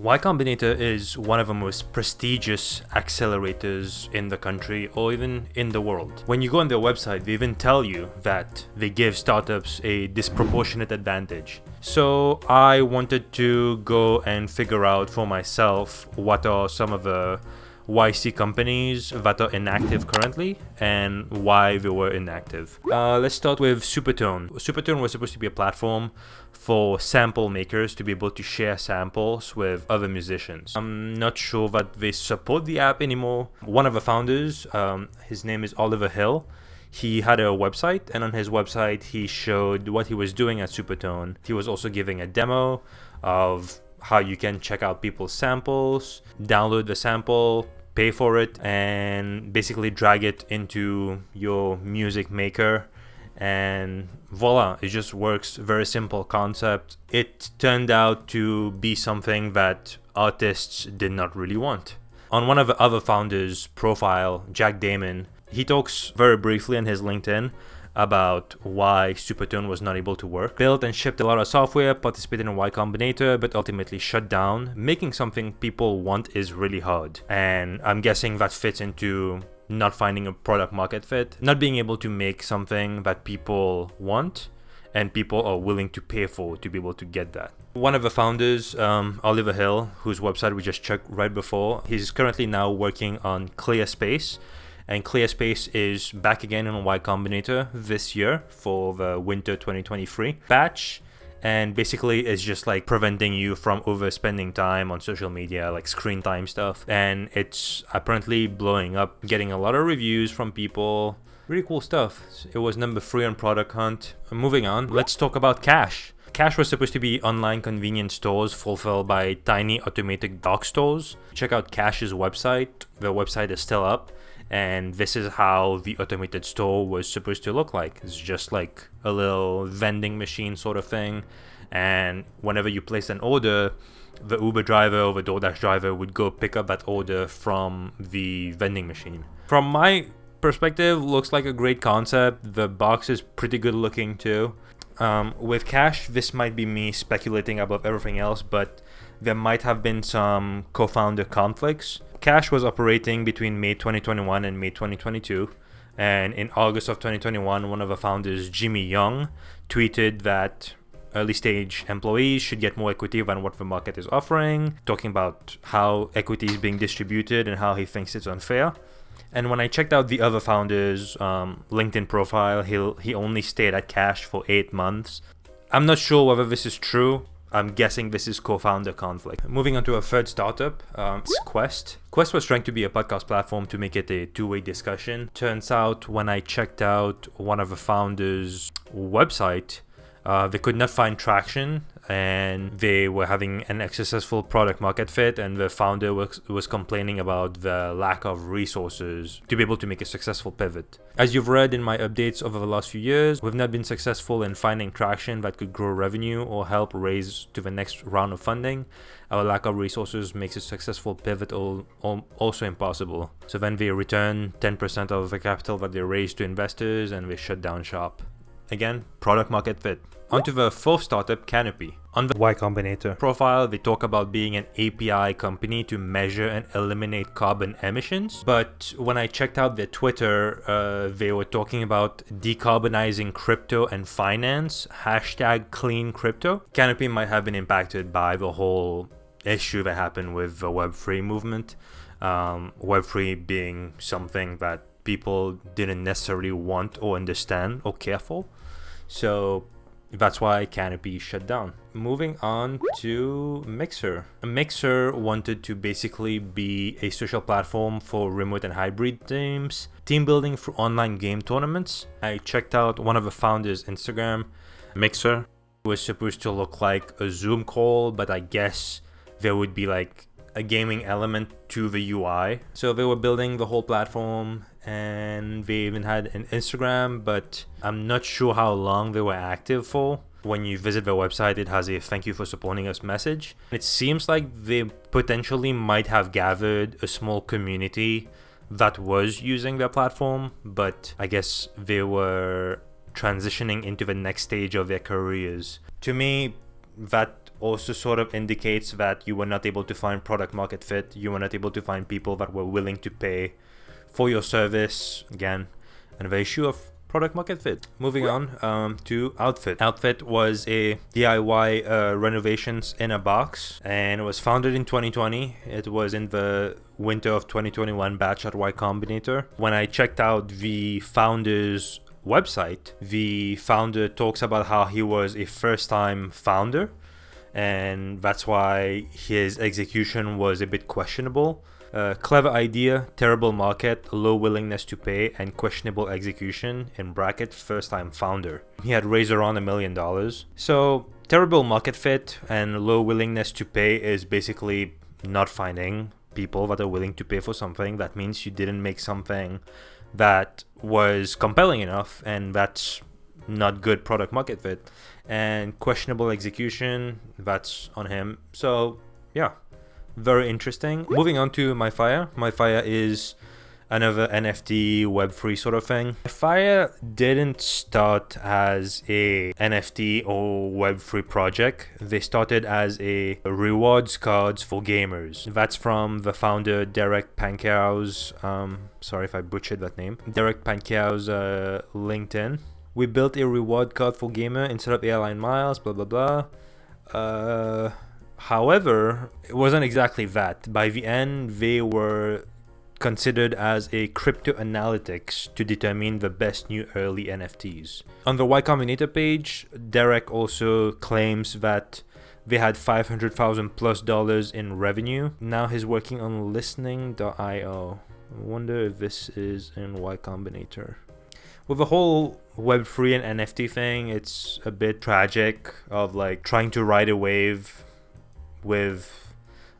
Y Combinator is one of the most prestigious accelerators in the country or even in the world. When you go on their website, they even tell you that they give startups a disproportionate advantage. So I wanted to go and figure out for myself what are some of the YC companies that are inactive currently and why they were inactive. Let's start with SuperTone. SuperTone was supposed to be a platform for sample makers to be able to share samples with other musicians. I'm not sure that they support the app anymore. One of the founders, his name is Oliver Hill. He had a website, and on his website he showed what he was doing at SuperTone. He was also giving a demo of how you can check out people's samples, download the sample, pay for it, and basically drag it into your music maker, and voila, it just works. Very simple concept. It turned out to be something that artists did not really want. On one of the other founders' profile, Jack Damon, he talks very briefly on his LinkedIn about why SuperTone was not able to work. Built and shipped a lot of software, participated in Y Combinator, but ultimately shut down. Making something people want is really hard. And I'm guessing that fits into not finding a product market fit, not being able to make something that people want and people are willing to pay for to be able to get that. One of the founders, Oliver Hill, whose website we just checked right before, he's currently now working on ClearSpace. And ClearSpace is back again on Y Combinator this year for the winter 2023 batch. And basically it's just like preventing you from overspending time on social media, like screen time stuff. And it's apparently blowing up, getting a lot of reviews from people. Really cool stuff. It was number 3 on Product Hunt. Moving on, let's talk about Cash. Cash was supposed to be online convenience stores fulfilled by tiny automated dark stores. Check out Cash's website. The website is still up. And this is how the automated store was supposed to look like. It's just like a little vending machine sort of thing. And whenever you place an order, the Uber driver or the DoorDash driver would go pick up that order from the vending machine. From my perspective, looks like a great concept. The box is pretty good looking too. With Cash, this might be me speculating above everything else, but there might have been some co-founder conflicts. Cash was operating between May 2021 and May 2022, and in August of 2021, one of the founders, Jimmy Young, tweeted that early stage employees should get more equity than what the market is offering, talking about how equity is being distributed and how he thinks it's unfair. And when I checked out the other founder's LinkedIn profile, he only stayed at Cash for 8 months. I'm not sure whether this is true. I'm guessing this is co-founder conflict. Moving on to a third startup, it's Quest. Quest was trying to be a podcast platform to make it a two-way discussion. Turns out when I checked out one of the founders' website, they could not find traction and they were having an unsuccessful product market fit, and the founder was complaining about the lack of resources to be able to make a successful pivot. As you've read in my updates over the last few years, we've not been successful in finding traction that could grow revenue or help raise to the next round of funding. Our lack of resources makes a successful pivot also impossible. So then they return 10% of the capital that they raised to investors and they shut down shop. Again, product market fit. Onto the fourth startup, Canopi. On the Y Combinator profile, they talk about being an API company to measure and eliminate carbon emissions. But when I checked out their Twitter, they were talking about decarbonizing crypto and finance, #clean crypto. Canopi might have been impacted by the whole issue that happened with the Web3 movement. Web3 being something that people didn't necessarily want or understand or care for. So that's why Canopi shut down. Moving on to Mixr. Mixr wanted to basically be a social platform for remote and hybrid teams, team building for online game tournaments. I checked out one of the founders' Instagram. Mixr was supposed to look like a Zoom call, but I guess there would be like a gaming element to the UI. So they were building the whole platform, and they even had an Instagram, but I'm not sure how long they were active for. When you visit their website, it has a "thank you for supporting us" message. It seems like they potentially might have gathered a small community that was using their platform, but I guess they were transitioning into the next stage of their careers. To me, that also sort of indicates that you were not able to find product market fit. You were not able to find people that were willing to pay for your service. Again, another issue of product market fit. Moving on to Outfit. Outfit was a DIY renovations in a box, and it was founded in 2020. It was in the winter of 2021 batch at Y Combinator. When I checked out the founder's website, the founder talks about how he was a first-time founder, and that's why his execution was a bit questionable. Clever idea, terrible market, low willingness to pay, and questionable execution, in bracket, first-time founder. He had raised around $1 million. So terrible market fit and low willingness to pay is basically not finding people that are willing to pay for something. That means you didn't make something that was compelling enough, and that's not good product market fit. And questionable execution, that's on him. So yeah, very interesting. Moving on to Mythia. Mythia is another NFT Web3 sort of thing. Mythia didn't start as a NFT or Web3 project. They started as a rewards cards for gamers. That's from the founder Derek Pancao's, sorry if I butchered that name, Derek Pancao's LinkedIn. We built a reward card for gamer instead of airline miles, blah blah blah. However, it wasn't exactly that. By the end, they were considered as a crypto analytics to determine the best new early NFTs. On the Y Combinator page, Derek also claims that they had $500,000+ in revenue. Now he's working on listening.io. I wonder if this is in Y Combinator. With the whole Web3 and NFT thing, it's a bit tragic of like trying to ride a wave with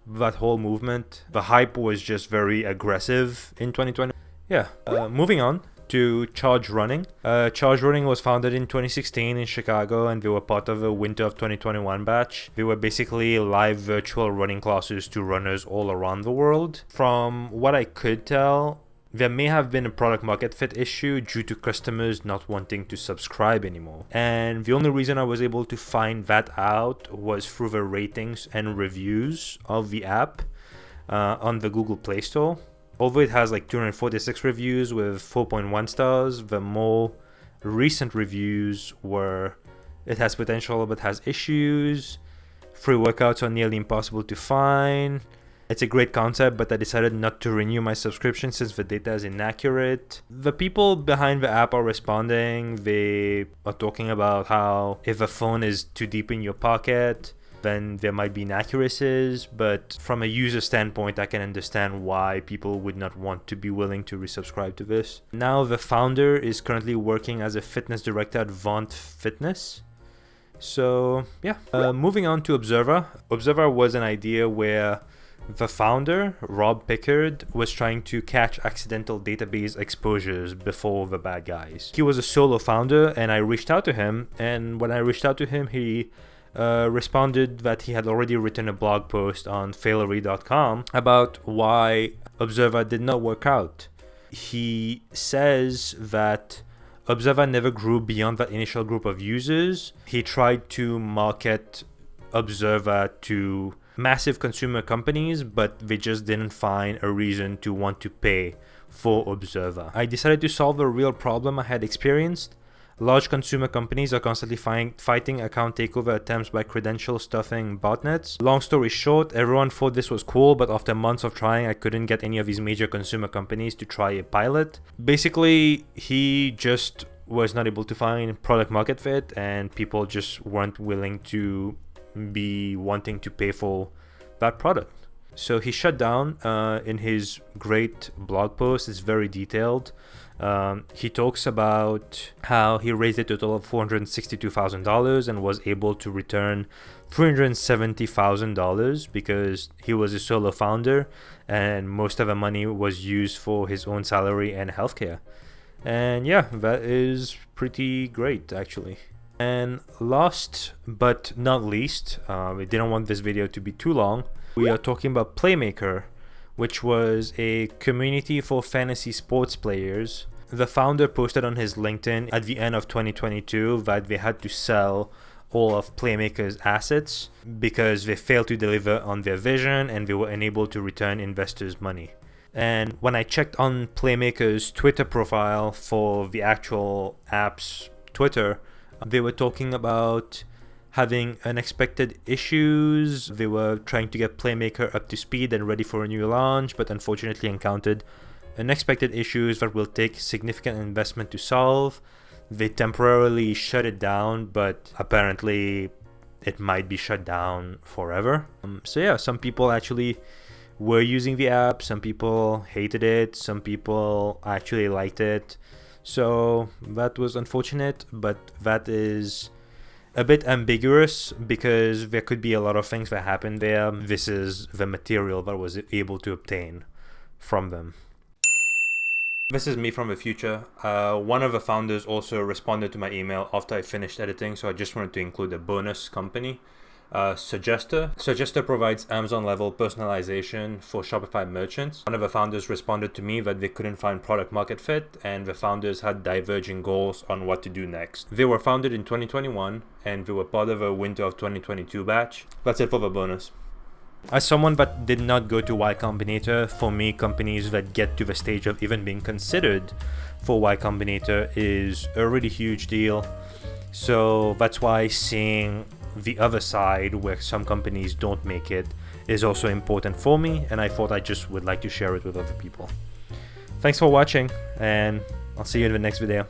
that whole movement. The hype was just very aggressive in 2020. Yeah, moving on to Charge Running. Charge Running was founded in 2016 in Chicago, and they were part of the winter of 2021 batch. They were basically live virtual running classes to runners all around the world. From what I could tell, there may have been a product market fit issue due to customers not wanting to subscribe anymore. And the only reason I was able to find that out was through the ratings and reviews of the app on the Google Play Store. Although it has like 246 reviews with 4.1 stars, the more recent reviews were it has potential but has issues, free workouts are nearly impossible to find, it's a great concept, but I decided not to renew my subscription since the data is inaccurate. The people behind the app are responding. They are talking about how if a phone is too deep in your pocket, then there might be inaccuracies. But from a user standpoint, I can understand why people would not want to be willing to resubscribe to this. Now the founder is currently working as a fitness director at Vaunt Fitness. So yeah, moving on to Observa. Observa was an idea where the founder, Rob Pickard, was trying to catch accidental database exposures before the bad guys. He was a solo founder, and I reached out to him, and when I reached out to him, he responded that he had already written a blog post on failery.com about why Observa did not work out. He says that Observa never grew beyond that initial group of users. He tried to market Observa to massive consumer companies, but they just didn't find a reason to want to pay for Observa. I decided to solve a real problem I had experienced. Large consumer companies are constantly fighting account takeover attempts by credential stuffing botnets. Long story short, everyone thought this was cool, but after months of trying, I couldn't get any of these major consumer companies to try a pilot. Basically, he just was not able to find product market fit, and people just weren't willing to be wanting to pay for that product. So he shut down. In his great blog post, it's very detailed. He talks about how he raised a total of $462,000 and was able to return $370,000 because he was a solo founder and most of the money was used for his own salary and healthcare. And yeah, that is pretty great actually. And last but not least, we didn't want this video to be too long. We are talking about Playmaker, which was a community for fantasy sports players. The founder posted on his LinkedIn at the end of 2022 that they had to sell all of Playmaker's assets because they failed to deliver on their vision and they were unable to return investors' money. And when I checked on Playmaker's Twitter profile for the actual app's Twitter, they were talking about having unexpected issues. They were trying to get Playmaker up to speed and ready for a new launch, but unfortunately encountered unexpected issues that will take significant investment to solve. They temporarily shut it down, but apparently it might be shut down forever. So yeah, some people actually were using the app, some people hated it, some people actually liked it. So that was unfortunate, but that is a bit ambiguous because there could be a lot of things that happened there. This is the material that I was able to obtain from them. This is me from the future. One of the founders also responded to my email after I finished editing, so I just wanted to include a bonus company. Suggester. Suggester provides Amazon-level personalization for Shopify merchants. One of the founders responded to me that they couldn't find product market fit, and the founders had diverging goals on what to do next. They were founded in 2021, and they were part of a winter of 2022 batch. That's it for the bonus. As someone that did not go to Y Combinator, for me, companies that get to the stage of even being considered for Y Combinator is a really huge deal. So that's why seeing the other side where some companies don't make it is also important for me, and I thought I just would like to share it with other people. Thanks for watching, and I'll see you in the next video.